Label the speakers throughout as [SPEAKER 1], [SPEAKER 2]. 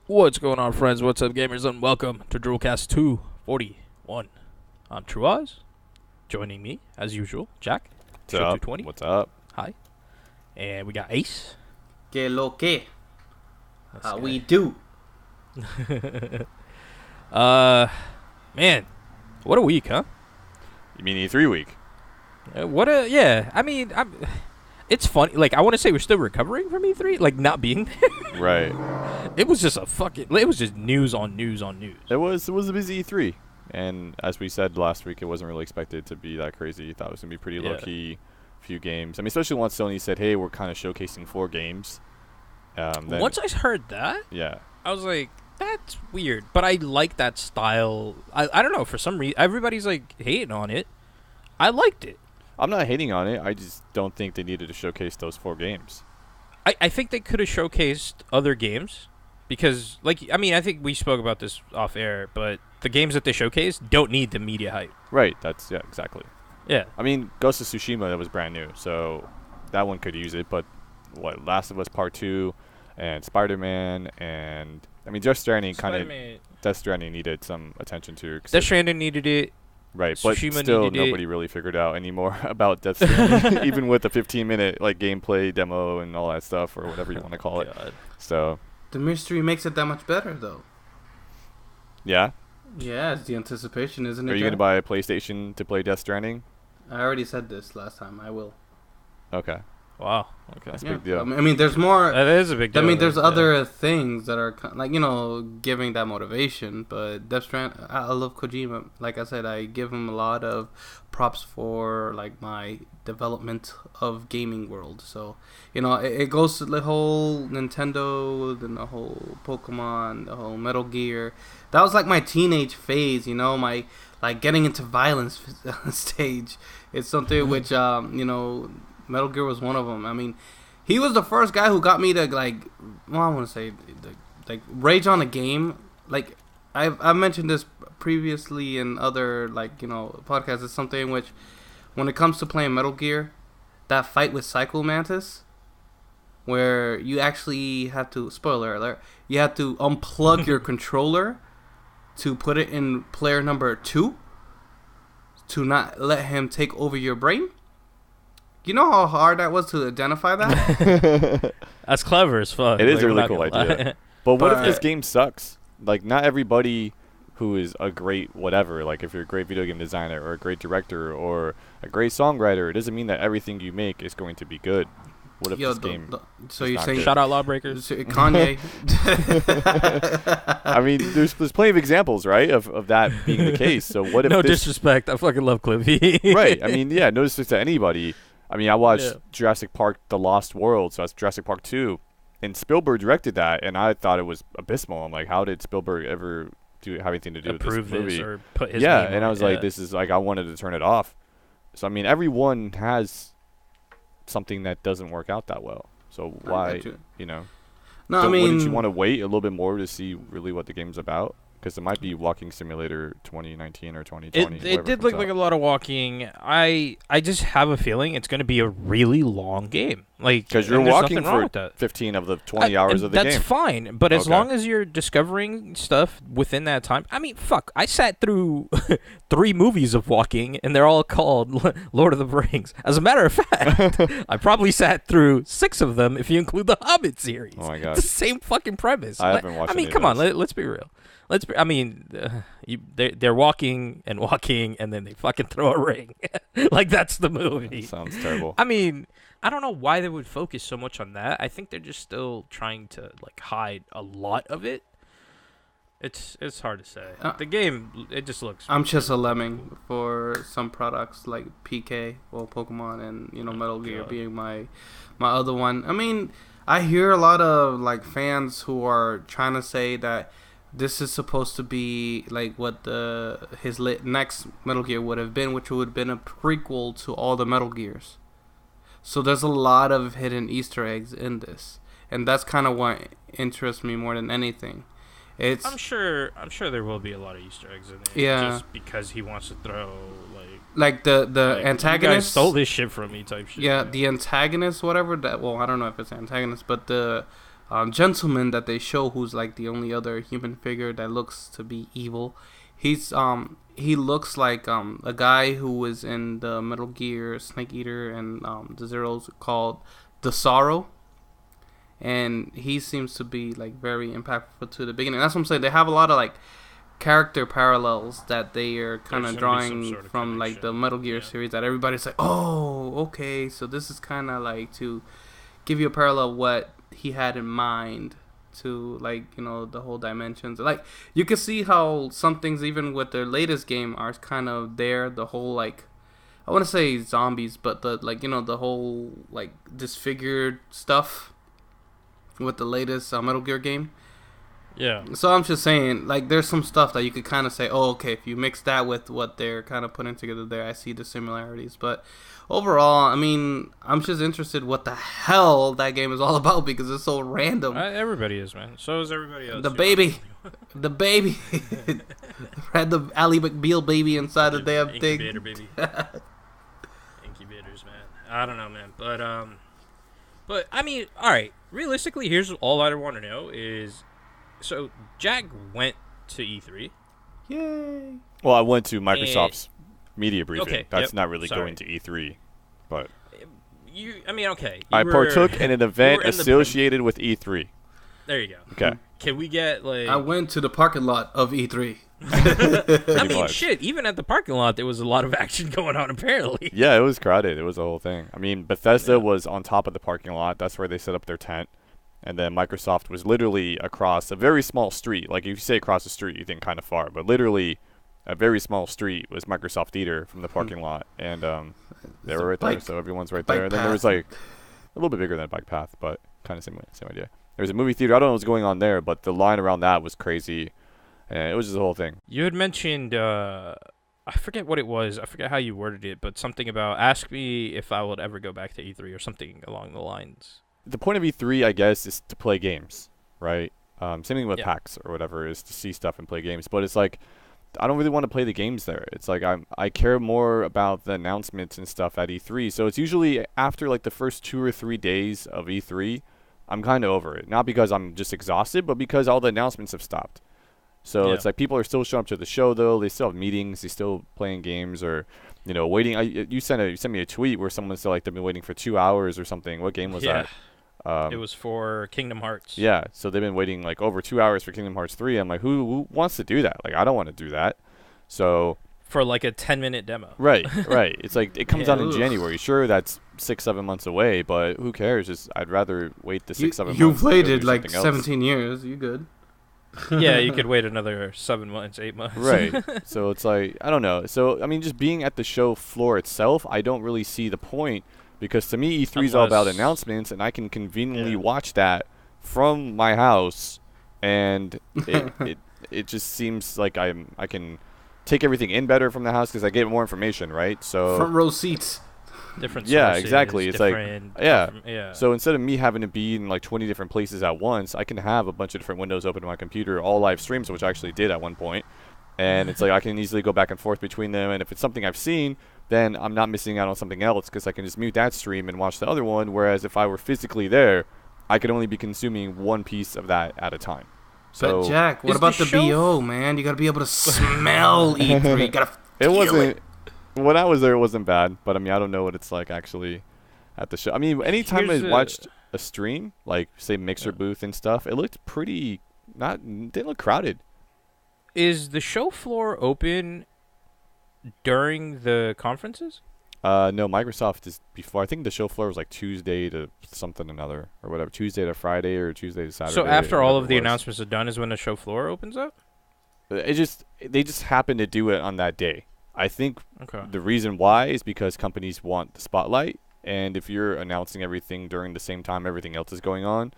[SPEAKER 1] What's going on, friends? What's up, gamers? And welcome to DRULcast 241. I'm True Oz. Joining me, as usual, Jack.
[SPEAKER 2] What's up?
[SPEAKER 1] 220.
[SPEAKER 2] What's up?
[SPEAKER 1] Hi. And we got Ace.
[SPEAKER 3] Que lo que?
[SPEAKER 1] This
[SPEAKER 3] How
[SPEAKER 1] guy.
[SPEAKER 3] we do?
[SPEAKER 1] Man, what a week, huh?
[SPEAKER 2] You mean E3 week?
[SPEAKER 1] Yeah. I mean, it's funny. Like, I want to say we're still recovering from E3, like not being there.
[SPEAKER 2] Right.
[SPEAKER 1] It was just it was just news on news on news.
[SPEAKER 2] It was a busy E3, and as we said last week, it wasn't really expected to be that crazy. Thought it was gonna be pretty low key, few games. I mean, especially once Sony said, "Hey, we're kind of showcasing 4 games." Then,
[SPEAKER 1] Once I heard that,
[SPEAKER 2] yeah,
[SPEAKER 1] I was like, that's weird. But I like that style. I don't know, for some reason, everybody's like hating on it. I liked it.
[SPEAKER 2] I'm not hating on it. I just don't think they needed to showcase those 4 games.
[SPEAKER 1] I think they could have showcased other games. Because, like, I mean, I think we spoke about this off air, but the games that they showcased don't need the media hype.
[SPEAKER 2] Right. Yeah, exactly.
[SPEAKER 1] Yeah.
[SPEAKER 2] I mean, Ghost of Tsushima, that was brand new, so that one could use it. But Last of Us Part 2 and Spider-Man and I mean, Death Stranding needed some attention to.
[SPEAKER 1] Death Stranding needed it.
[SPEAKER 2] Right,
[SPEAKER 1] Tsushima
[SPEAKER 2] but still
[SPEAKER 1] needed
[SPEAKER 2] nobody really figured out anymore about Death Stranding, even with the 15-minute like gameplay demo and all that stuff, or whatever you want to call it.
[SPEAKER 1] God.
[SPEAKER 2] So
[SPEAKER 3] The mystery makes it that much better, though.
[SPEAKER 2] yeah,
[SPEAKER 3] Yeah, it's the anticipation, isn't it?
[SPEAKER 2] are you gonna
[SPEAKER 3] Jack?
[SPEAKER 2] buy a PlayStation to play Death Stranding?
[SPEAKER 3] I already said this last time. I will.
[SPEAKER 2] Okay,
[SPEAKER 1] Wow. Okay.
[SPEAKER 2] that's a
[SPEAKER 3] Yeah.
[SPEAKER 2] big deal.
[SPEAKER 3] I mean, there's more.
[SPEAKER 1] That is a big deal.
[SPEAKER 3] I mean, there's
[SPEAKER 1] yeah.
[SPEAKER 3] other things that are like, giving that motivation. But Death Strand, I love Kojima. Like I said, I give him a lot of props for like my development of gaming world. So it goes to the whole Nintendo, then the whole Pokemon, the whole Metal Gear. That was like my teenage phase. My like getting into violence stage. It's something which Metal Gear was one of them. I mean, he was the first guy who got me to I want to say like rage on a game. Like I've mentioned this previously in other podcasts. It's something which, when it comes to playing Metal Gear, that fight with Psycho Mantis, where you actually have to, spoiler alert, you have to unplug your controller to put it in player number 2 to not let him take over your brain. You know how hard that was to identify that?
[SPEAKER 1] That's clever as fuck.
[SPEAKER 2] It is a
[SPEAKER 1] I'm
[SPEAKER 2] really
[SPEAKER 1] not
[SPEAKER 2] cool
[SPEAKER 1] gonna
[SPEAKER 2] idea.
[SPEAKER 1] lie.
[SPEAKER 2] But what if
[SPEAKER 3] But-
[SPEAKER 2] this game sucks? Like, not everybody who is a great whatever, like if you're a great video game designer or a great director or a great songwriter, it doesn't mean that everything you make is going to be good. What if this game?
[SPEAKER 3] So
[SPEAKER 2] is
[SPEAKER 3] you're
[SPEAKER 2] not
[SPEAKER 3] saying
[SPEAKER 2] good?
[SPEAKER 1] Shout out Lawbreakers.
[SPEAKER 3] Kanye?
[SPEAKER 2] I mean, there's plenty of examples, right, of that being the case. So what if
[SPEAKER 1] No
[SPEAKER 2] this,
[SPEAKER 1] disrespect. I fucking love Cliffy.
[SPEAKER 2] right? I mean, yeah, no disrespect to anybody. I mean, I watched
[SPEAKER 1] Yeah.
[SPEAKER 2] Jurassic Park: The Lost World, so that's Jurassic Park 2, and Spielberg directed that, and I thought it was abysmal. I'm like, how did Spielberg ever have anything to do
[SPEAKER 1] approve
[SPEAKER 2] with this movie?
[SPEAKER 1] or put his
[SPEAKER 2] Yeah,
[SPEAKER 1] name
[SPEAKER 2] and
[SPEAKER 1] on
[SPEAKER 2] I
[SPEAKER 1] it,
[SPEAKER 2] was like,
[SPEAKER 1] yeah.
[SPEAKER 2] this is like, I wanted to turn it off. So I mean, everyone has something that doesn't work out that well. So
[SPEAKER 3] I
[SPEAKER 2] why,
[SPEAKER 3] got you.
[SPEAKER 2] No,
[SPEAKER 3] No,
[SPEAKER 2] so
[SPEAKER 3] I mean,
[SPEAKER 2] wouldn't you want to wait a little bit more to see really what the game's about? Because it might be Walking Simulator 2019 or 2020.
[SPEAKER 1] It did look like a lot of walking. I just have a feeling it's going to be a really long game. Like,
[SPEAKER 2] Because you're
[SPEAKER 1] and there's
[SPEAKER 2] walking
[SPEAKER 1] nothing wrong
[SPEAKER 2] for
[SPEAKER 1] with that.
[SPEAKER 2] 15 of the 20 hours of the
[SPEAKER 1] That's
[SPEAKER 2] game.
[SPEAKER 1] fine, but as
[SPEAKER 2] Okay.
[SPEAKER 1] long as you're discovering stuff within that time. I mean, fuck, I sat through 3 movies of walking, and they're all called Lord of the Rings. As a matter of fact, I probably sat through 6 of them if you include the Hobbit series.
[SPEAKER 2] Oh my God.
[SPEAKER 1] It's the same fucking premise.
[SPEAKER 2] I haven't watched
[SPEAKER 1] I mean,
[SPEAKER 2] any of
[SPEAKER 1] come on,
[SPEAKER 2] those.
[SPEAKER 1] let's be real. I mean, they're walking, and then they fucking throw a ring. Like, that's the movie.
[SPEAKER 2] Sounds terrible.
[SPEAKER 1] I mean, I don't know why they would focus so much on that. I think they're just still trying to like hide a lot of it. It's hard to say. The game, it just looks.
[SPEAKER 3] I'm just a lemming for some products like PK, well, Pokemon, and Metal Gear
[SPEAKER 1] God.
[SPEAKER 3] being my other one. I mean, I hear a lot of like fans who are trying to say that this is supposed to be like what his next Metal Gear would have been, which would have been a prequel to all the Metal Gears. So there's a lot of hidden Easter eggs in this, and that's kind of what interests me more than anything.
[SPEAKER 1] I'm sure there will be a lot of Easter eggs in it.
[SPEAKER 3] Yeah.
[SPEAKER 1] Just because he wants to throw
[SPEAKER 3] like the
[SPEAKER 1] like,
[SPEAKER 3] antagonist.
[SPEAKER 1] You guys stole this shit from me type shit.
[SPEAKER 3] Yeah, the antagonist, whatever that. Well, I don't know if it's antagonist, but the gentleman that they show, who's like the only other human figure that looks to be evil. He looks like a guy who was in the Metal Gear Snake Eater and the Zeros, called the Sorrow. And he seems to be like very impactful to the beginning. That's what I'm saying. They have a lot of like character parallels that they are kind of drawing sort of from like the Metal Gear series, that everybody's like, oh, okay, so this is kind of like to give you a parallel of what he had in mind to, like, you know, the whole dimensions. Like, you can see how some things even with their latest game are kind of there. The whole, like, I want to say zombies, but the, like, you know, the whole like disfigured stuff with the latest Metal Gear game.
[SPEAKER 1] Yeah.
[SPEAKER 3] So I'm just saying, like, there's some stuff that you could kind of say, oh, okay, if you mix that with what they're kind of putting together there, I see the similarities. But overall, I mean, I'm just interested what the hell that game is all about, because it's so random.
[SPEAKER 1] Everybody is, man. So is everybody else.
[SPEAKER 3] The baby. The baby. Had the Ally McBeal baby inside the damn thing.
[SPEAKER 1] Incubator baby. Incubators, man. I don't know, man. But I mean, all right. Realistically, here's all I want to know is, so Jack went to E3.
[SPEAKER 3] Yay.
[SPEAKER 2] Well, I went to Microsoft's media briefing.
[SPEAKER 1] Okay,
[SPEAKER 2] That's not really going to E3, but
[SPEAKER 1] I mean, okay.
[SPEAKER 2] I partook in an event associated with E3.
[SPEAKER 1] There you go.
[SPEAKER 2] Okay.
[SPEAKER 1] Can we get like?
[SPEAKER 3] I went to the parking lot of E3.
[SPEAKER 1] I mean, shit. Even at the parking lot, there was a lot of action going on. Apparently.
[SPEAKER 2] Yeah, it was crowded. It was a whole thing. I mean, Bethesda was on top of the parking lot. That's where they set up their tent. And then Microsoft was literally across a very small street. Like, if you say across the street, you think kind of far. But literally, a very small street was Microsoft Theater from the parking lot. And they were right there, so everyone's right there. And then there was, like, a little bit bigger than a bike path, but kind of same idea. There was a movie theater. I don't know what's going on there, but the line around that was crazy. And it was just the whole thing.
[SPEAKER 1] You had mentioned, I forget what it was. I forget how you worded it, but something about, ask me if I would ever go back to E3 or something along the lines.
[SPEAKER 2] The point of E3, I guess, is to play games, right? Same thing with PAX or whatever, is to see stuff and play games. But it's like, I don't really want to play the games there. It's like I care more about the announcements and stuff at E3. So it's usually after like the first 2 or 3 days of E3, I'm kind of over it. Not because I'm just exhausted, but because all the announcements have stopped. So it's like people are still showing up to the show, though. They still have meetings. They still playing games or, you know, waiting. You sent me a tweet where someone said like they've been waiting for 2 hours or something. What game was that?
[SPEAKER 1] It was for Kingdom Hearts.
[SPEAKER 2] Yeah, so they've been waiting like over 2 hours for Kingdom Hearts 3. I'm like, who wants to do that? Like, I don't want to do that. So
[SPEAKER 1] for like a 10-minute demo.
[SPEAKER 2] Right. It's like it comes out in January. Sure, that's 6-7 months away, but who cares? Just I'd rather wait the 6-7 months.
[SPEAKER 3] You've waited like 17 years. You good?
[SPEAKER 1] Yeah, you could wait another 7 months, 8 months.
[SPEAKER 2] Right. So it's like, I don't know. So I mean, just being at the show floor itself, I don't really see the point. Because to me, E3 is all about announcements, and I can conveniently watch that from my house, and it just seems like I can take everything in better from the house because I get more information, right? So
[SPEAKER 3] front row seats.
[SPEAKER 1] Different
[SPEAKER 2] yeah,
[SPEAKER 1] sources,
[SPEAKER 2] exactly. It's like
[SPEAKER 1] yeah.
[SPEAKER 2] So instead of me having to be in like 20 different places at once, I can have a bunch of different windows open on my computer, all live streams, which I actually did at one point. And it's like I can easily go back and forth between them, and if it's something I've seen, then I'm not missing out on something else because I can just mute that stream and watch the other one. Whereas if I were physically there, I could only be consuming one piece of that at a time. So
[SPEAKER 3] but Jack, what about the BO, man? You gotta be able to smell E3. You gotta feel it.
[SPEAKER 2] When I was there, it wasn't bad. But I mean, I don't know what it's like actually at the show. I mean, anytime I watched a stream, like say Mixer booth and stuff, it looked pretty. Didn't look crowded.
[SPEAKER 1] Is the show floor open during the conferences?
[SPEAKER 2] No, Microsoft is before. I think the show floor was like Tuesday to something another or whatever. Tuesday to Friday or Tuesday to Saturday.
[SPEAKER 1] So after all of the announcements are done is when the show floor opens up?
[SPEAKER 2] They just happen to do it on that day. I think the reason why is because companies want the spotlight, and if you're announcing everything during the same time everything else is going on,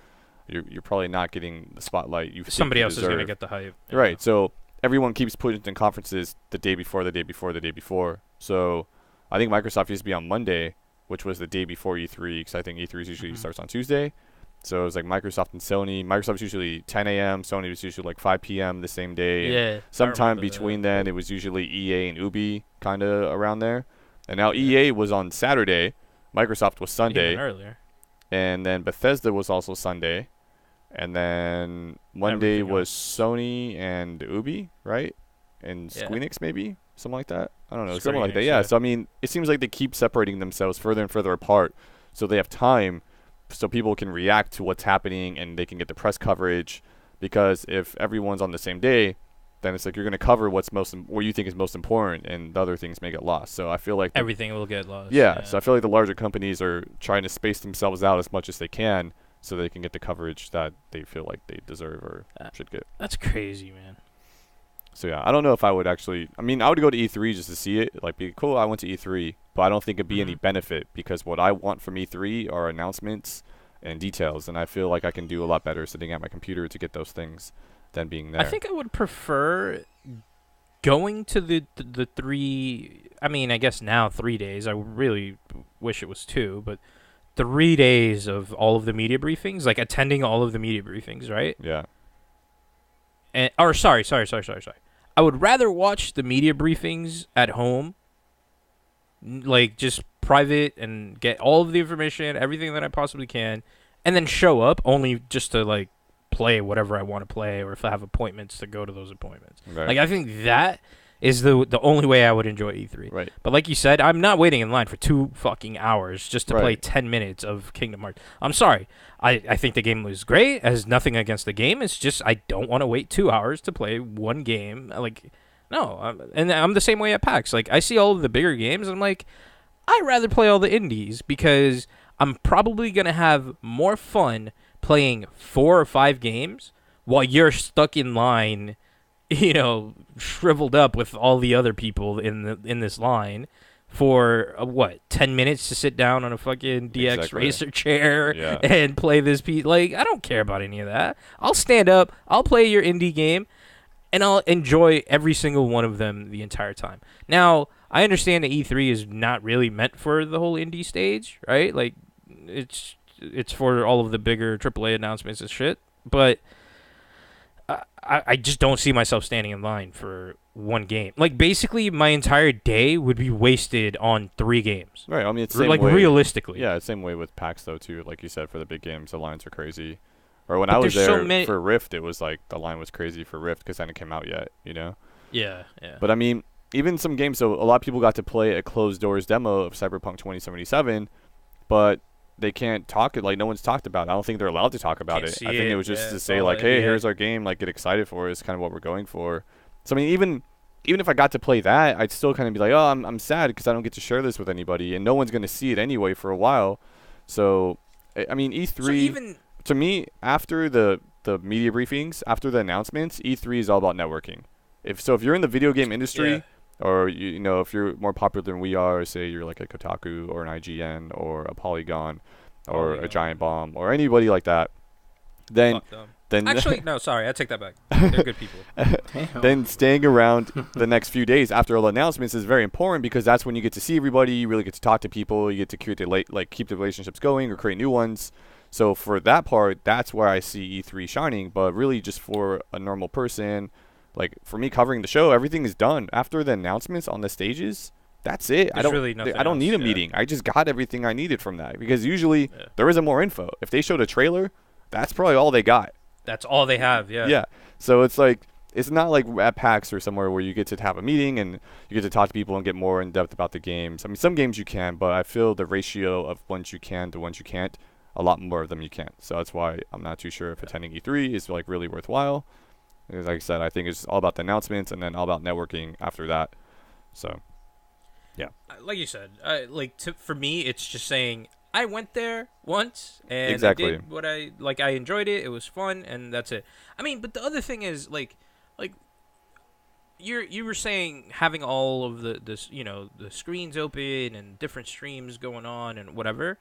[SPEAKER 2] you're probably not getting the spotlight you
[SPEAKER 1] somebody else
[SPEAKER 2] deserve.
[SPEAKER 1] Is going to get the hype.
[SPEAKER 2] Right. So everyone keeps putting in conferences the day before, the day before, the day before. So I think Microsoft used to be on Monday, which was the day before E3, because I think E3 usually starts on Tuesday. So it was like Microsoft and Sony. Microsoft's usually 10 a.m. Sony was usually like 5 p.m. the same day.
[SPEAKER 1] Yeah.
[SPEAKER 2] Sometime between then, it was usually EA and Ubi kind of around there. And now EA was on Saturday. Microsoft was Sunday.
[SPEAKER 1] Even earlier.
[SPEAKER 2] And then Bethesda was also Sunday. And then Monday was Sony and Ubi, right? And Squeenix maybe? Something like that. I don't know. Something like that. Yeah. So, I mean, it seems like they keep separating themselves further and further apart so they have time so people can react to what's happening and they can get the press coverage. Because if everyone's on the same day, then it's like you're going to cover what you think is most important and the other things may get lost. So I feel like
[SPEAKER 1] everything will get lost.
[SPEAKER 2] Yeah. So I feel like the larger companies are trying to space themselves out as much as they can so they can get the coverage that they feel like they deserve or should get.
[SPEAKER 1] That's crazy, man.
[SPEAKER 2] So, yeah, I don't know if I would actually... I mean, I would go to E3 just to see it. Like, be cool, I went to E3. But I don't think it'd be any benefit because what I want from E3 are announcements and details. And I feel like I can do a lot better sitting at my computer to get those things than being there.
[SPEAKER 1] I think I would prefer going to the 3... I mean, I guess now 3 days. I really wish it was 2, but 3 days of all of the media briefings, like attending all of the media briefings, right?
[SPEAKER 2] Yeah.
[SPEAKER 1] Sorry. I would rather watch the media briefings at home, like just private and get all of the information, everything that I possibly can, and then show up only just to like play whatever I want to play or if I have appointments to go to those appointments.
[SPEAKER 2] Right.
[SPEAKER 1] Like I think that is the only way I would enjoy E3.
[SPEAKER 2] Right.
[SPEAKER 1] But like you said, I'm not waiting in line for 2 fucking hours just to play 10 minutes of Kingdom Hearts. I'm sorry. I think the game was great. It has nothing against the game. It's just I don't want to wait 2 hours to play one game. Like, no. And I'm the same way at PAX. Like, I see all of the bigger games, and I'm like, I'd rather play all the indies because I'm probably going to have more fun playing 4 or 5 games while you're stuck in line, you know, shriveled up with all the other people in this line for 10 minutes to sit down on a fucking DX racer chair and play this piece. Like, I don't care about any of that. I'll stand up, I'll play your indie game, and I'll enjoy every single one of them the entire time. Now, I understand that E3 is not really meant for the whole indie stage, right? Like, it's for all of the bigger AAA announcements and shit, but I just don't see myself standing in line for one game. Like, basically, my entire day would be wasted on 3 games.
[SPEAKER 2] Right. I mean, it's the same way.
[SPEAKER 1] Realistically.
[SPEAKER 2] Yeah, it's the same way with PAX, though, too. Like you said, for the big games, the lines are crazy. Or when I was there for Rift, it was like the line was crazy for Rift because it hadn't come out yet, you know?
[SPEAKER 1] Yeah.
[SPEAKER 2] But, I mean, even some games, so a lot of people got to play a closed-doors demo of Cyberpunk 2077, but they can't talk it. Like, no one's talked about it. I don't think they're allowed to talk about it. I think it was just to say, like, hey, here's our game. Like, get excited for it. It's kind of what we're going for. So, I mean, even if I got to play that, I'd still kind of be like, oh, I'm sad because I don't get to share this with anybody. And no one's going to see it anyway for a while. So, I mean, E3, to me, after the media briefings, after the announcements, E3 is all about networking. If you're in the video game industry, or, you know, if you're more popular than we are, say you're like a Kotaku or an IGN or a Polygon or a Giant Bomb or anybody like that, then
[SPEAKER 1] actually, no, sorry, I take that back. They're good people.
[SPEAKER 2] Then staying around the next few days after all the announcements is very important because that's when you get to see everybody, you really get to talk to people, you get to keep the relationships going or create new ones. So for that part, that's where I see E3 shining. But really, just for a normal person, like for me covering the show, everything is done after the announcements on the stages. That's it. I don't need a meeting. I just got everything I needed from that because usually there isn't more info. If they showed a trailer, that's probably all they got.
[SPEAKER 1] That's all they have. Yeah.
[SPEAKER 2] Yeah. So it's like it's not like at PAX or somewhere where you get to have a meeting and you get to talk to people and get more in depth about the games. I mean, some games you can, but I feel the ratio of ones you can to ones you can't, a lot more of them you can't. So that's why I'm not too sure if attending E3 is like really worthwhile. Because like I said, I think it's all about the announcements and then all about networking after that. So, yeah.
[SPEAKER 1] Like you said, for me, it's just saying I went there once and
[SPEAKER 2] I
[SPEAKER 1] did what I enjoyed it. It was fun, and that's it. I mean, but the other thing is like you were saying having all of the screens open and different streams going on and whatever.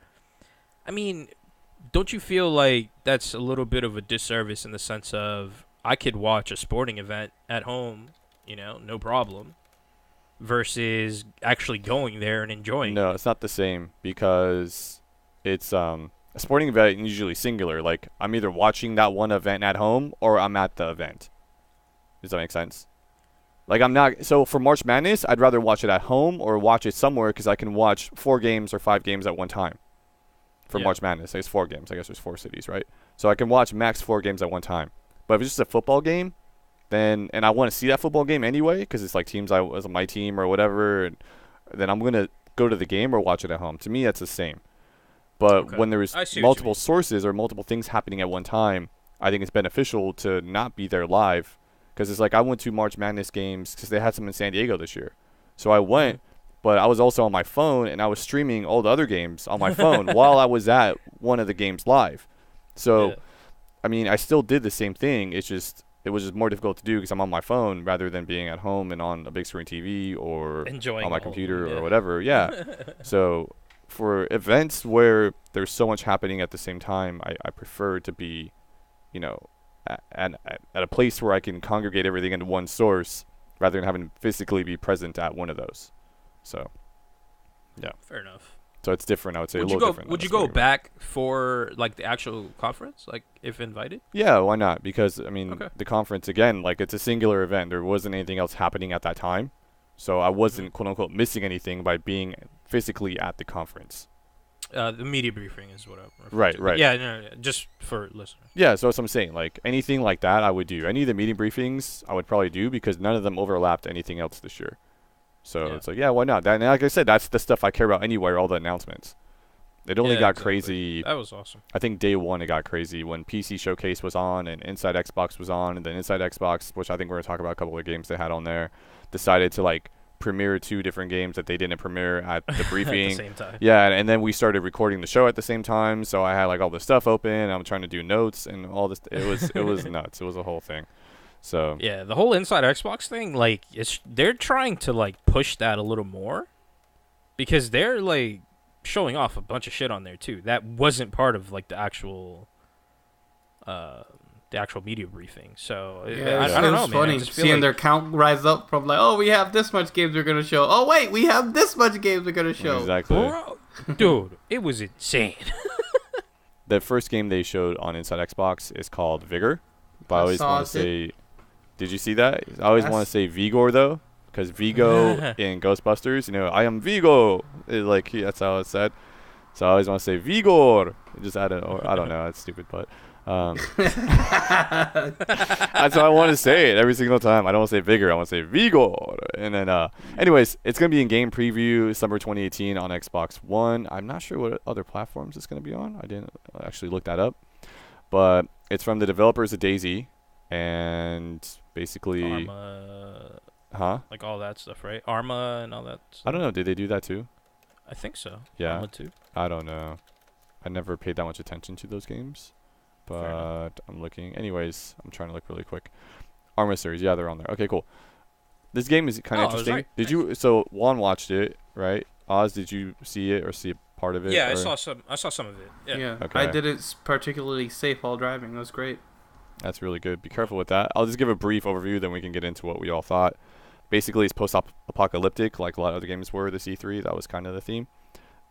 [SPEAKER 1] I mean, don't you feel like that's a little bit of a disservice in the sense of I could watch a sporting event at home, no problem, versus actually going there and enjoying it?
[SPEAKER 2] No, it's not the same because it's a sporting event usually singular. Like, I'm either watching that one event at home or I'm at the event. Does that make sense? Like, I'm not... So, for March Madness, I'd rather watch it at home or watch it somewhere because I can watch 4 games or 5 games at one time. For March Madness, it's 4 games. I guess there's 4 cities, right? So I can watch max 4 games at one time. But if it's just a football game, then and I want to see that football game anyway because it's like teams I was on my team or whatever, and then I'm gonna go to the game or watch it at home. To me, that's the same. But when there's multiple sources or multiple things happening at one time, I think it's beneficial to not be there live because it's like I went to March Madness games because they had some in San Diego this year. So I went, but I was also on my phone and I was streaming all the other games on my phone while I was at one of the games live. So, I mean, I still did the same thing. It was just more difficult to do because I'm on my phone rather than being at home and on a big screen TV or on my computer or whatever. Yeah. So for events where there's so much happening at the same time, I prefer to be, you know, at a place where I can congregate everything into one source rather than having to physically be present at one of those. So, yeah.
[SPEAKER 1] Fair enough.
[SPEAKER 2] So it's different, I would say, a little different.
[SPEAKER 1] Would you go back for, like, the actual conference, like, if invited?
[SPEAKER 2] Yeah, why not? Because, I mean, the conference, again, like, it's a singular event. There wasn't anything else happening at that time. So I wasn't, quote-unquote, missing anything by being physically at the conference.
[SPEAKER 1] The media briefing is what I'm
[SPEAKER 2] referring to. Right.
[SPEAKER 1] Yeah, no, just for listeners.
[SPEAKER 2] Yeah, so that's what I'm saying. Like, anything like that I would do. Any of the meeting briefings I would probably do because none of them overlapped anything else this year. So it's like, yeah, why not? And like I said, that's the stuff I care about anyway, all the announcements. It only got crazy.
[SPEAKER 1] That was awesome.
[SPEAKER 2] I think day one it got crazy when PC Showcase was on and Inside Xbox was on, and then Inside Xbox, which I think we're going to talk about a couple of games they had on there, decided to, like, premiere 2 different games that they didn't premiere at the briefing.
[SPEAKER 1] At the same time.
[SPEAKER 2] Yeah, and then we started recording the show at the same time, so I had, like, all this stuff open, and I'm trying to do notes and all this. It was nuts. It was a whole thing. So
[SPEAKER 1] yeah, the whole Inside Xbox thing, like, they're trying to, like, push that a little more because they're, like, showing off a bunch of shit on there too that wasn't part of, like, the actual media briefing. So I don't know, man.
[SPEAKER 3] Funny seeing their count rise up from, like, oh, we have this much games we're gonna show. Oh wait, we have this much games we're gonna show.
[SPEAKER 2] Exactly.
[SPEAKER 1] Bro, dude, it was insane.
[SPEAKER 2] The first game they showed on Inside Xbox is called Vigor. But I always want to say, did you see that? I always want to say Vigor though, because Vigo in Ghostbusters, you know, I am Vigo. Like that's how it's said. So I always want to say Vigor. Just add it, or I don't know. That's stupid, but that's how I want to say it every single time. I don't want to say Vigor. I want to say Vigor. And then, anyways, it's gonna be in game preview summer 2018 on Xbox One. I'm not sure what other platforms it's gonna be on. I didn't actually look that up, but it's from the developers of DayZ, and basically,
[SPEAKER 1] like all that stuff, right? Arma and all that stuff.
[SPEAKER 2] I don't know. Did they do that too?
[SPEAKER 1] I think so.
[SPEAKER 2] Yeah.
[SPEAKER 1] Arma 2.
[SPEAKER 2] I don't know. I never paid that much attention to those games, but I'm looking. Anyways, I'm trying to look really quick. Arma series, yeah, they're on there. Okay, cool. This game is kind of interesting.
[SPEAKER 1] Right.
[SPEAKER 2] Did you? So Juan watched it, right? Oz, did you see it or see a part of it?
[SPEAKER 1] Yeah,
[SPEAKER 2] or?
[SPEAKER 1] I saw some of it. Yeah.
[SPEAKER 3] Okay. I did it particularly safe while driving. It was great.
[SPEAKER 2] That's really good. Be careful with that. I'll just give a brief overview, then we can get into what we all thought. Basically, it's post-apocalyptic, like a lot of other games were this E3. That was kind of the theme.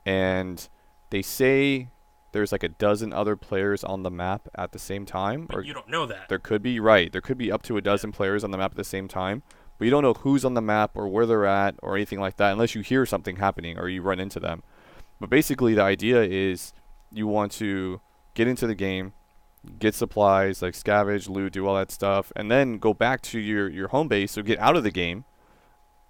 [SPEAKER 2] And they say there's like a dozen other players on the map at the same time.
[SPEAKER 1] But you don't know that.
[SPEAKER 2] There could be, right. There could be up to a dozen players on the map at the same time. But you don't know who's on the map or where they're at or anything like that unless you hear something happening or you run into them. But basically, the idea is you want to get into the game, get supplies, like scavenge, loot, do all that stuff, and then go back to your home base, so get out of the game,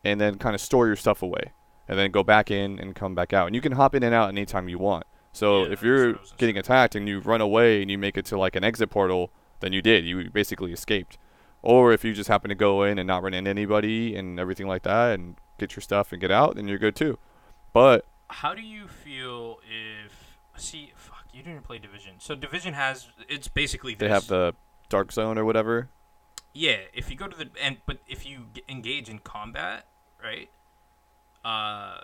[SPEAKER 2] and then kind of store your stuff away, and then go back in and come back out. And you can hop in and out anytime you want. So if you're getting attacked and you run away and you make it to like an exit portal, then you did. You basically escaped. Or if you just happen to go in and not run into anybody and everything like that and get your stuff and get out, then you're good too. But
[SPEAKER 1] how do you feel if... See, fuck, you didn't play Division. So Division has... It's basically this.
[SPEAKER 2] They have the Dark Zone or whatever?
[SPEAKER 1] Yeah, if you go to the... But if you engage in combat, right,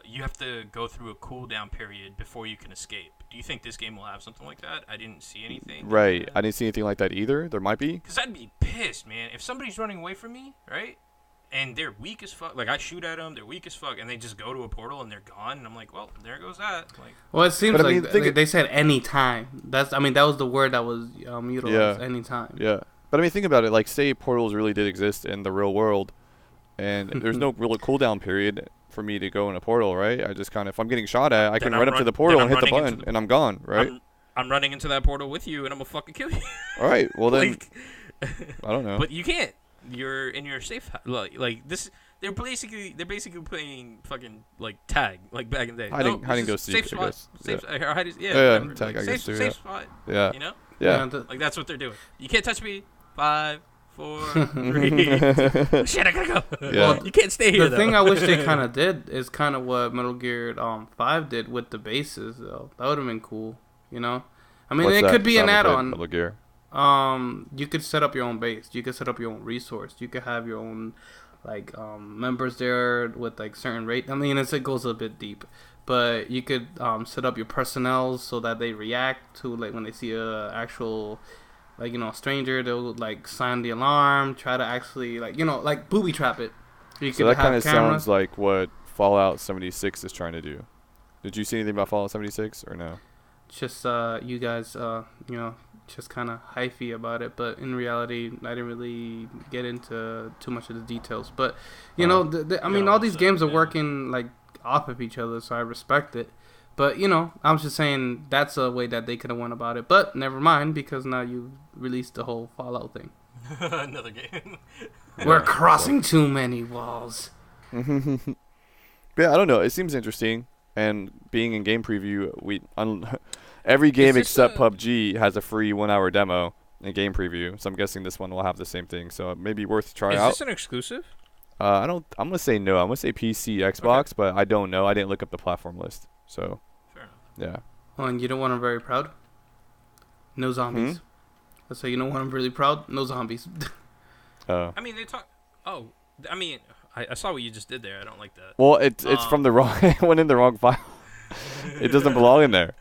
[SPEAKER 1] you have to go through a cooldown period before you can escape. Do you think this game will have something like that? I didn't see anything.
[SPEAKER 2] Right. I didn't see anything like that either. There might be.
[SPEAKER 1] Because I'd be pissed, man. If somebody's running away from me, right, and they're weak as fuck, like I shoot at them, they're weak as fuck, and they just go to a portal and they're gone, and I'm like, well, there goes that. Like,
[SPEAKER 3] well, it seems like they said any time. That was the word that was utilized. Any time.
[SPEAKER 2] Yeah. But I mean, think about it. Like, say portals really did exist in the real world, and there's no real cooldown period for me to go in a portal, right? I just kind of, if I'm getting shot at, I can run up to the portal and hit the button, and I'm gone, right?
[SPEAKER 1] I'm running into that portal with you, and I'm gonna fucking kill you.
[SPEAKER 2] All right. Well then,
[SPEAKER 1] Like,
[SPEAKER 2] I don't know.
[SPEAKER 1] but you can't. You're in your safe. Like this. They're basically playing fucking like tag, like back in the day.
[SPEAKER 2] Hiding go seek.
[SPEAKER 1] Safe spot.
[SPEAKER 2] Yeah.
[SPEAKER 1] Yeah.
[SPEAKER 2] Tag, I guess, too,
[SPEAKER 1] safe spot.
[SPEAKER 2] Yeah.
[SPEAKER 1] You know.
[SPEAKER 2] Yeah.
[SPEAKER 1] Like that's what they're doing. You can't touch me. 5, 4, 3. Shit, I gotta go.
[SPEAKER 2] Yeah.
[SPEAKER 1] Well, you can't stay here.
[SPEAKER 3] The thing I wish they kind of did is kind of what Metal Gear 5 did with the bases, though. That would have been cool, you know. I mean, it could be an add-on.
[SPEAKER 2] Metal Gear.
[SPEAKER 3] You could set up your own base. You could set up your own resource. You could have your own like members there with like certain rate. I mean, it goes a bit deep, but you could set up your personnel so that they react to like when they see a actual like stranger. They'll like sound the alarm, try to actually like like booby trap it.
[SPEAKER 2] So that kind of sounds like what Fallout 76 is trying to do. Did you see anything about Fallout 76 or no?
[SPEAKER 3] Just you guys just kind of hyphy about it, but in reality I didn't really get into too much of the details. But I mean, all these games are working like off of each other, so I respect it. But I'm just saying that's a way that they could have went about it. But never mind, because now you released the whole Fallout thing.
[SPEAKER 1] Another game.
[SPEAKER 3] We're crossing too many walls.
[SPEAKER 2] Yeah, I don't know. It seems interesting, and being in game preview, every game except PUBG has a free 1-hour demo in game preview. So I'm guessing this one will have the same thing. So it may be worth trying out.
[SPEAKER 1] Is this an exclusive?
[SPEAKER 2] I'm gonna say no. I'm gonna say PC, Xbox, but I don't know. I didn't look up the platform list. So
[SPEAKER 1] fair enough.
[SPEAKER 2] Yeah.
[SPEAKER 3] Oh, and you know what I'm very proud? No zombies. So you know what I'm really proud? No zombies.
[SPEAKER 2] Oh.
[SPEAKER 1] I mean, they talk. Oh, I mean, I saw what you just did there. I don't like that.
[SPEAKER 2] Well, it's from the wrong. It went in the wrong file. It doesn't belong in there.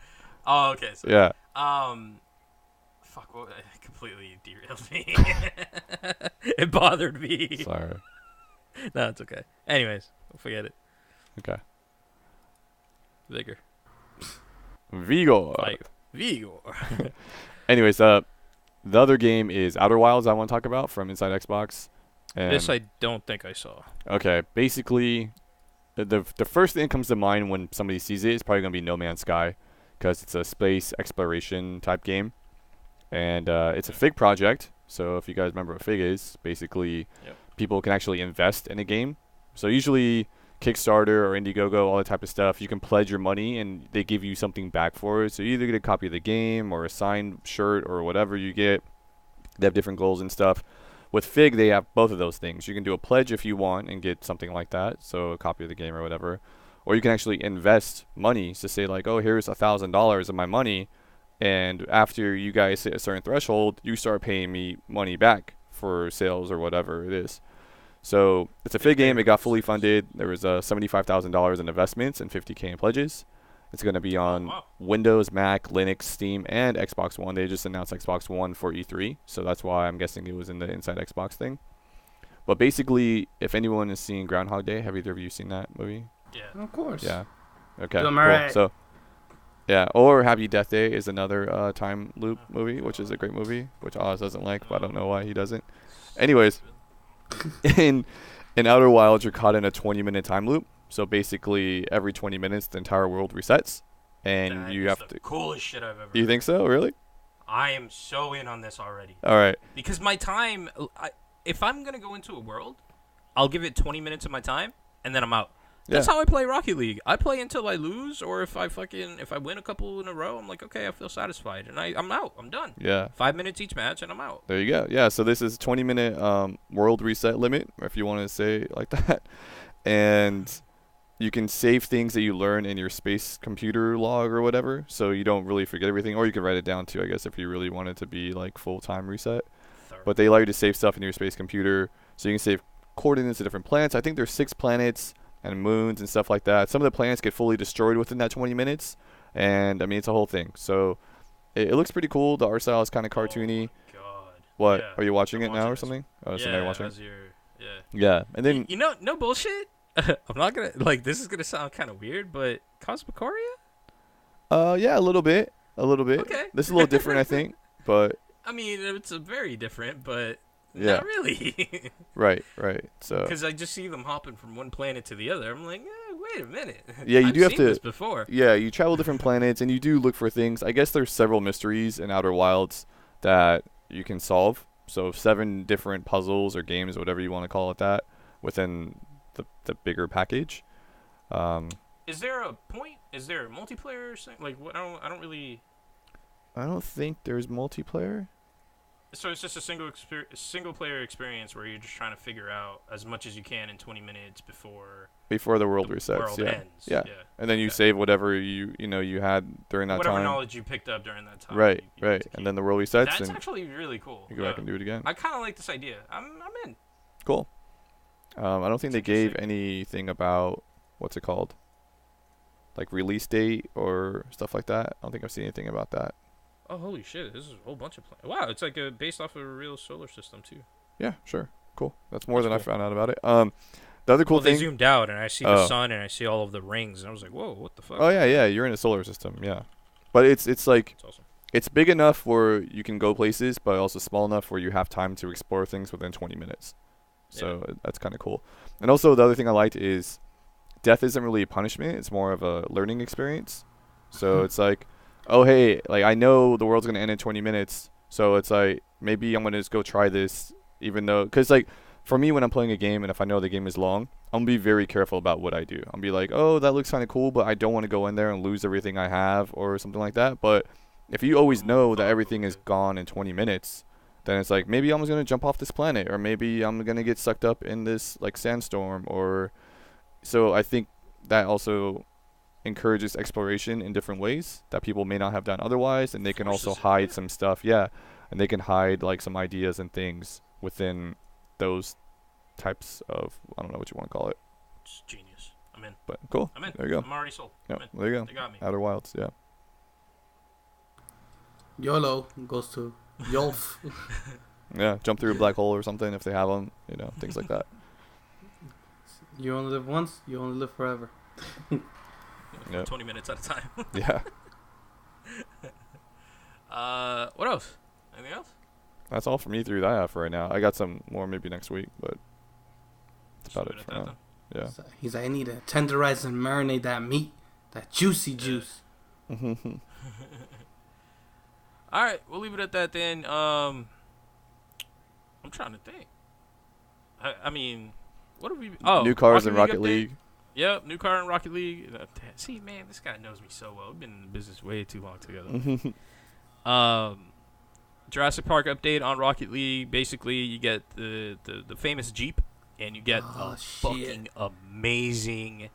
[SPEAKER 1] Oh, okay. So,
[SPEAKER 2] yeah.
[SPEAKER 1] Fuck. What, it completely derailed me. It bothered me.
[SPEAKER 2] Sorry.
[SPEAKER 1] No, it's okay. Anyways, forget it.
[SPEAKER 2] Okay.
[SPEAKER 1] Vigor.
[SPEAKER 2] Vigor.
[SPEAKER 1] Like Vigor.
[SPEAKER 2] Anyways, the other game is Outer Wilds I want to talk about from Inside Xbox. And
[SPEAKER 1] this I don't think I saw.
[SPEAKER 2] Okay, basically, the first thing that comes to mind when somebody sees it is probably going to be No Man's Sky, because it's a space exploration type game. And it's a FIG project, so if you guys remember what FIG is, basically people can actually invest in a game. So usually Kickstarter or Indiegogo, all that type of stuff, you can pledge your money and they give you something back for it. So you either get a copy of the game or a signed shirt or whatever you get. They have different goals and stuff. With FIG, they have both of those things. You can do a pledge if you want and get something like that, so a copy of the game or whatever. Or you can actually invest money to say like, oh, here's $1,000 of my money, and after you guys hit a certain threshold, you start paying me money back for sales or whatever it is. So it's a FIG game. It got fully funded. There was $75,000 in investments and $50,000 in pledges. It's going to be on Windows, Mac, Linux, Steam, and Xbox One. They just announced Xbox One for E3, so that's why I'm guessing it was in the Inside Xbox thing. But basically, if anyone has seen Groundhog Day, have either of you seen that movie?
[SPEAKER 3] Yeah. Of course.
[SPEAKER 2] Yeah. Okay, cool. So, yeah, or Happy Death Day is another time loop movie, which is a great movie, which Oz doesn't like, but I don't know why he doesn't. Anyways, in Outer Wilds, you're caught in a 20-minute time loop. So basically, every 20 minutes, the entire world resets, and
[SPEAKER 1] that
[SPEAKER 2] you have to.
[SPEAKER 1] Coolest shit I've ever.
[SPEAKER 2] You think so? Really?
[SPEAKER 1] I am so in on this already.
[SPEAKER 2] All right.
[SPEAKER 1] Because my time, if I'm gonna go into a world, I'll give it 20 minutes of my time, and then I'm out. That's how I play Rocket League. I play until I lose, or if I win a couple in a row, I'm like, okay, I feel satisfied, and I'm out. I'm done.
[SPEAKER 2] Yeah.
[SPEAKER 1] 5 minutes each match, and I'm out.
[SPEAKER 2] There you go. Yeah. So this is 20-minute world reset limit, if you want to say it like that, and you can save things that you learn in your space computer log or whatever, so you don't really forget everything. Or you can write it down too, I guess, if you really want it to be like full-time reset. But they allow you to save stuff in your space computer, so you can save coordinates of different planets. I think there's 6 planets and moons and stuff like that. Some of the planets get fully destroyed within that 20 minutes, and I mean, it's a whole thing. So it looks pretty cool. The art style is kind of cartoony.
[SPEAKER 1] Oh my God.
[SPEAKER 2] What?
[SPEAKER 1] Yeah,
[SPEAKER 2] are you watching it now or
[SPEAKER 1] this.
[SPEAKER 2] something? Oh,
[SPEAKER 1] yeah,
[SPEAKER 2] somebody watching?
[SPEAKER 1] Yeah.
[SPEAKER 2] Yeah, and then
[SPEAKER 1] You know, no bullshit. I'm not gonna this is gonna sound kind of weird, but Cosmocoria?
[SPEAKER 2] yeah, a little bit.
[SPEAKER 1] Okay.
[SPEAKER 2] This is a little different, I think, but
[SPEAKER 1] I mean, it's a very different, but
[SPEAKER 2] yeah,
[SPEAKER 1] not really.
[SPEAKER 2] right. So
[SPEAKER 1] Because I just see them hopping from one planet to the other. I'm like, wait a minute.
[SPEAKER 2] Yeah, you do have to.
[SPEAKER 1] This before.
[SPEAKER 2] Yeah, you travel different planets and you do look for things. I guess there's several mysteries in Outer Wilds that you can solve. So 7 different puzzles or games, whatever you want to call it, that within the bigger package.
[SPEAKER 1] Is there a point? Is there a multiplayer? Like, what? I don't really.
[SPEAKER 2] I don't think there's multiplayer.
[SPEAKER 1] So it's just a single player experience where you're just trying to figure out as much as you can in 20 minutes before
[SPEAKER 2] the world resets.
[SPEAKER 1] World ends.
[SPEAKER 2] Yeah. And then you save whatever you had during that
[SPEAKER 1] whatever
[SPEAKER 2] time.
[SPEAKER 1] knowledge you picked up during that time.
[SPEAKER 2] Right. And then the world resets.
[SPEAKER 1] That's actually really cool.
[SPEAKER 2] You go back and do it again.
[SPEAKER 1] I kind of like this idea. I'm in.
[SPEAKER 2] Cool. I don't think they gave anything about what's it called, like release date or stuff like that. I don't think I've seen anything about that.
[SPEAKER 1] Oh, holy shit! This is a whole bunch of Wow, it's like based off of a real solar system too.
[SPEAKER 2] Yeah, sure, cool. That's more than I found out about it. The other cool thing.
[SPEAKER 1] They zoomed out and I see the sun and I see all of the rings and I was like, whoa, what the fuck?
[SPEAKER 2] Oh yeah, you're in a solar system, yeah. But it's like
[SPEAKER 1] That's awesome.
[SPEAKER 2] It's big enough where you can go places, but also small enough where you have time to explore things within 20 minutes. So that's kind of cool. And also the other thing I liked is death isn't really a punishment. It's more of a learning experience. So it's like, oh, hey, like I know the world's going to end in 20 minutes. So it's like, maybe I'm going to just go try this, even though, because like for me, when I'm playing a game and if I know the game is long, I'm going to be very careful about what I do. I'll be like, oh, that looks kind of cool, but I don't want to go in there and lose everything I have or something like that. But if you always know that everything is gone in 20 minutes, then it's like, maybe I'm just going to jump off this planet, or maybe I'm going to get sucked up in this like sandstorm, or so I think that also encourages exploration in different ways that people may not have done otherwise, and they can also hide some stuff. Yeah, and they can hide like some ideas and things within those types of, I don't know what you want to call it.
[SPEAKER 1] It's genius. I'm in.
[SPEAKER 2] But cool.
[SPEAKER 1] I'm in.
[SPEAKER 2] There you go.
[SPEAKER 1] I'm already sold.
[SPEAKER 2] Yep, there you go.
[SPEAKER 1] They got me.
[SPEAKER 2] Outer Wilds, yeah.
[SPEAKER 3] YOLO goes to YOLF.
[SPEAKER 2] Yeah, jump through a black hole or something if they have them, things like that.
[SPEAKER 3] You only live once, you only live forever.
[SPEAKER 2] Yep.
[SPEAKER 1] 20 minutes at a time.
[SPEAKER 2] Yeah.
[SPEAKER 1] What else? Anything else?
[SPEAKER 2] That's all for me through that I have for right now. I got some more maybe next week, but that's about it for now. Yeah.
[SPEAKER 3] So he's like, I need to tenderize and marinate that meat, that juicy juice.
[SPEAKER 1] All right, we'll leave it at that then. I'm trying to think. I mean, what have we? Oh,
[SPEAKER 2] new cars in Rocket League.
[SPEAKER 1] Yep, new car in Rocket League. See, man, this guy knows me so well. We've been in the business way too long together. Jurassic Park update on Rocket League. Basically, you get the famous Jeep, and you get a fucking amazing.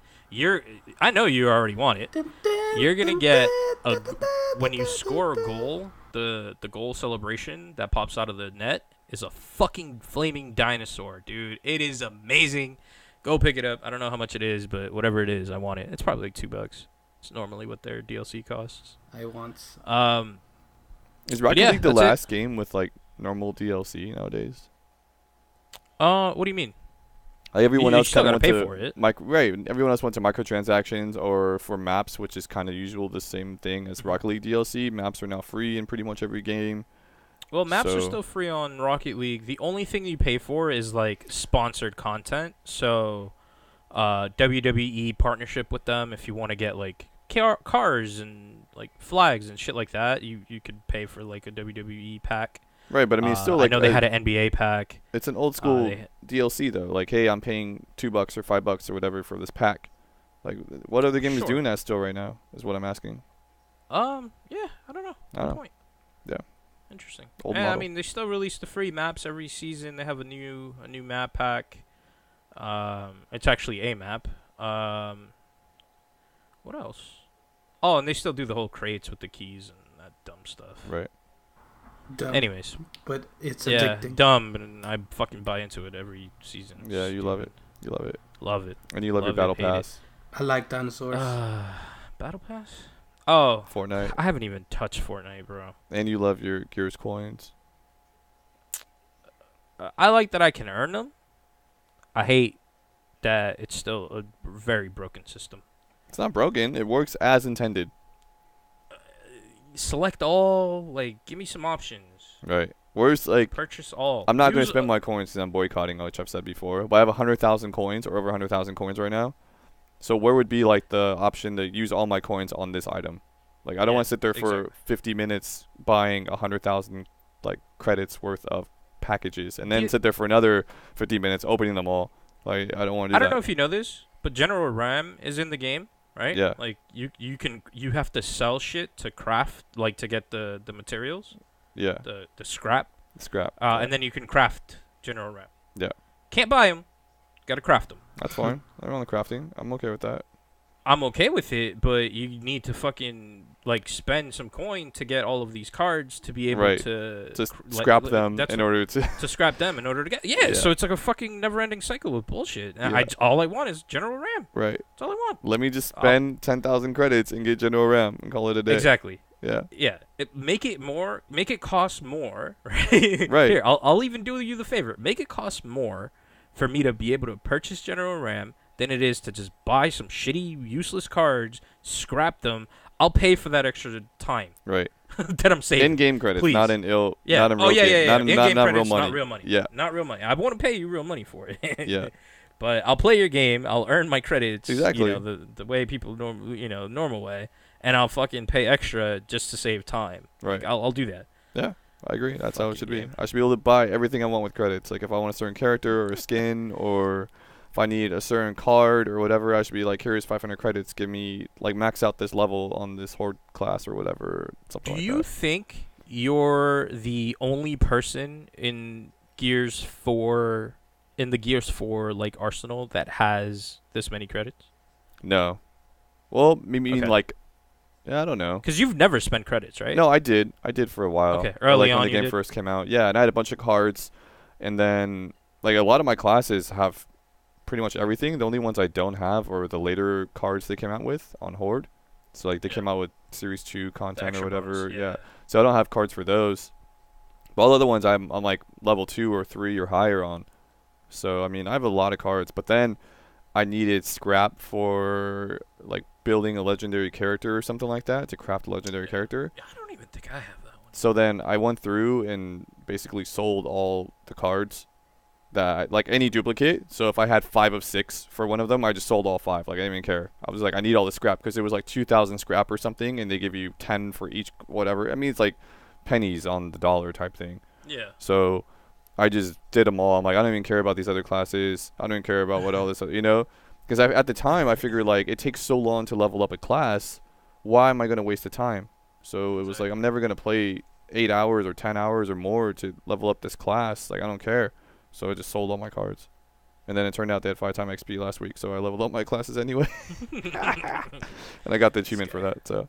[SPEAKER 1] I know you already want it. You're gonna get when you score a goal, the goal celebration that pops out of the net is a fucking flaming dinosaur, dude. It is amazing. Go pick it up. I don't know how much it is, but whatever it is, I want it. It's probably like $2. It's normally what their DLC costs.
[SPEAKER 3] I want.
[SPEAKER 2] Is Rocket League the last game with like normal DLC nowadays?
[SPEAKER 1] What do you mean?
[SPEAKER 2] Like everyone else
[SPEAKER 1] still
[SPEAKER 2] kind of
[SPEAKER 1] gotta
[SPEAKER 2] went
[SPEAKER 1] pay for it.
[SPEAKER 2] Right. Everyone else went to microtransactions or for maps, which is kind of usual the same thing as Rocket League DLC. Maps are now free in pretty much every game.
[SPEAKER 1] Well, maps are still free on Rocket League. The only thing you pay for is like sponsored content. So, WWE partnership with them. If you want to get like cars and like flags and shit like that, you could pay for like a WWE pack.
[SPEAKER 2] Right, but I mean, it's still like
[SPEAKER 1] I know they had an NBA pack.
[SPEAKER 2] It's an old school DLC though. Like, hey, I'm paying $2 or $5 or whatever for this pack. Like, what other game is doing that still right now? Is what I'm asking.
[SPEAKER 1] Yeah, I don't know. Good point.
[SPEAKER 2] Yeah.
[SPEAKER 1] Interesting.
[SPEAKER 2] Old model.
[SPEAKER 1] I mean, they still release the free maps every season. They have a new map pack. It's actually a map. What else? Oh, and they still do the whole crates with the keys and that dumb stuff.
[SPEAKER 2] Right.
[SPEAKER 3] Dumb.
[SPEAKER 1] Anyways.
[SPEAKER 3] But it's addicting.
[SPEAKER 1] Dumb, and I fucking buy into it every season.
[SPEAKER 2] Yeah, you love it. You love it.
[SPEAKER 1] Love it.
[SPEAKER 2] And you love your Battle Pass.
[SPEAKER 3] I like dinosaurs.
[SPEAKER 1] Battle Pass? Oh.
[SPEAKER 2] Fortnite.
[SPEAKER 1] I haven't even touched Fortnite, bro.
[SPEAKER 2] And you love your Gears coins.
[SPEAKER 1] I like that I can earn them. I hate that it's still a very broken system.
[SPEAKER 2] It's not broken. It works as intended.
[SPEAKER 1] Select all. Like, give me some options.
[SPEAKER 2] Right. Where's like
[SPEAKER 1] purchase all.
[SPEAKER 2] I'm not going to spend my coins because I'm boycotting, which I've said before. But I have 100,000 coins or over 100,000 coins right now. So where would be like the option to use all my coins on this item? Like I don't want to sit there for 50 minutes buying 100,000 like credits worth of packages and then sit there for another 50 minutes opening them all. Like I don't want to do that.
[SPEAKER 1] I don't know if you know this, but General RAM is in the game, right?
[SPEAKER 2] Yeah.
[SPEAKER 1] Like you have to sell shit to craft, like to get the materials.
[SPEAKER 2] Yeah.
[SPEAKER 1] The scrap.
[SPEAKER 2] Scrap.
[SPEAKER 1] And then you can craft General RAM.
[SPEAKER 2] Yeah.
[SPEAKER 1] Can't buy them. Got to craft them.
[SPEAKER 2] That's fine. I don't want the crafting. I'm okay with that.
[SPEAKER 1] I'm okay with it, but you need to fucking like spend some coin to get all of these cards to be able to
[SPEAKER 2] scrap them in order to
[SPEAKER 1] scrap them in order to get So it's like a fucking never-ending cycle of bullshit. And all I want is General RAM.
[SPEAKER 2] Right.
[SPEAKER 1] That's all I want.
[SPEAKER 2] Let me just spend 10,000 credits and get General RAM and call it a day.
[SPEAKER 1] Exactly.
[SPEAKER 2] Yeah.
[SPEAKER 1] Yeah. Make it cost more. Right.
[SPEAKER 2] Right.
[SPEAKER 1] Here, I'll even do you the favor. Make it cost more for me to be able to purchase General RAM than it is to just buy some shitty, useless cards, scrap them. I'll pay for that extra time.
[SPEAKER 2] Right.
[SPEAKER 1] That I'm saving.
[SPEAKER 2] In-game credits,
[SPEAKER 1] Please.
[SPEAKER 2] not in real game.
[SPEAKER 1] Not
[SPEAKER 2] real money.
[SPEAKER 1] Not real money.
[SPEAKER 2] Yeah.
[SPEAKER 1] Not real money. I want to pay you real money for it.
[SPEAKER 2] Yeah.
[SPEAKER 1] But I'll play your game. I'll earn my credits.
[SPEAKER 2] Exactly.
[SPEAKER 1] You know, the way people normal way, and I'll fucking pay extra just to save time.
[SPEAKER 2] Right.
[SPEAKER 1] Like, I'll do that.
[SPEAKER 2] Yeah. I agree. That's how it should be.
[SPEAKER 1] Game.
[SPEAKER 2] I should be able to buy everything I want with credits. Like if I want a certain character or a skin or if I need a certain card or whatever, I should be like, here's 500 credits. Give me like max out this level on this horde class or whatever. Something like that.
[SPEAKER 1] Do you think you're the only person in Gears 4 like arsenal that has this many credits?
[SPEAKER 2] No. Well, maybe
[SPEAKER 1] Okay.
[SPEAKER 2] like, yeah, I don't know.
[SPEAKER 1] Because you've never spent credits, right?
[SPEAKER 2] No, I did. I did for a while.
[SPEAKER 1] Okay, early
[SPEAKER 2] like
[SPEAKER 1] on
[SPEAKER 2] when the
[SPEAKER 1] you
[SPEAKER 2] game
[SPEAKER 1] did?
[SPEAKER 2] first came out. Yeah, and I had a bunch of cards, and then like a lot of my classes have pretty much everything. The only ones I don't have are the later cards they came out with on Horde. So like they came out with Series 2 content or whatever.
[SPEAKER 1] Bonus,
[SPEAKER 2] yeah. So I don't have cards for those. But all the other ones I'm like level 2 or 3 or higher on. So I mean I have a lot of cards, but then I needed scrap for like building a legendary character or something like that to craft a legendary character.
[SPEAKER 1] I don't even think I have that one.
[SPEAKER 2] So then I went through and basically sold all the cards that like any duplicate. So if I had 5 of 6 for one of them, I just sold all 5. Like I didn't even care. I was like, I need all the scrap because it was like 2,000 scrap or something, and they give you 10 for each whatever. I mean, it's like pennies on the dollar type thing.
[SPEAKER 1] Yeah.
[SPEAKER 2] So I just did them all. I'm like, I don't even care about these other classes. I don't even care about what all this, because at the time I figured like it takes so long to level up a class. Why am I going to waste the time? So it was like, I'm never going to play 8 hours or 10 hours or more to level up this class. Like, I don't care. So I just sold all my cards. And then it turned out they had 5 times XP last week. So I leveled up my classes anyway. And I got the achievement for that. So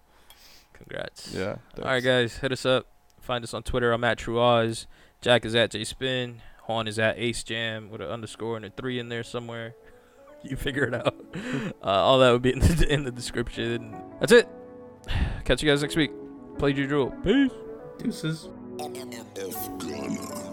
[SPEAKER 1] Congrats.
[SPEAKER 2] yeah.
[SPEAKER 1] All right, guys, hit us up. Find us on Twitter. I'm at TrueOz. Jack is at JSpin. Juan is at AceJam with an underscore and a 3 in there somewhere. You figure it out. All that would be in the description. That's it. Catch you guys next week. Play your Drool. Peace.
[SPEAKER 3] Deuces.
[SPEAKER 4] F-Gunner.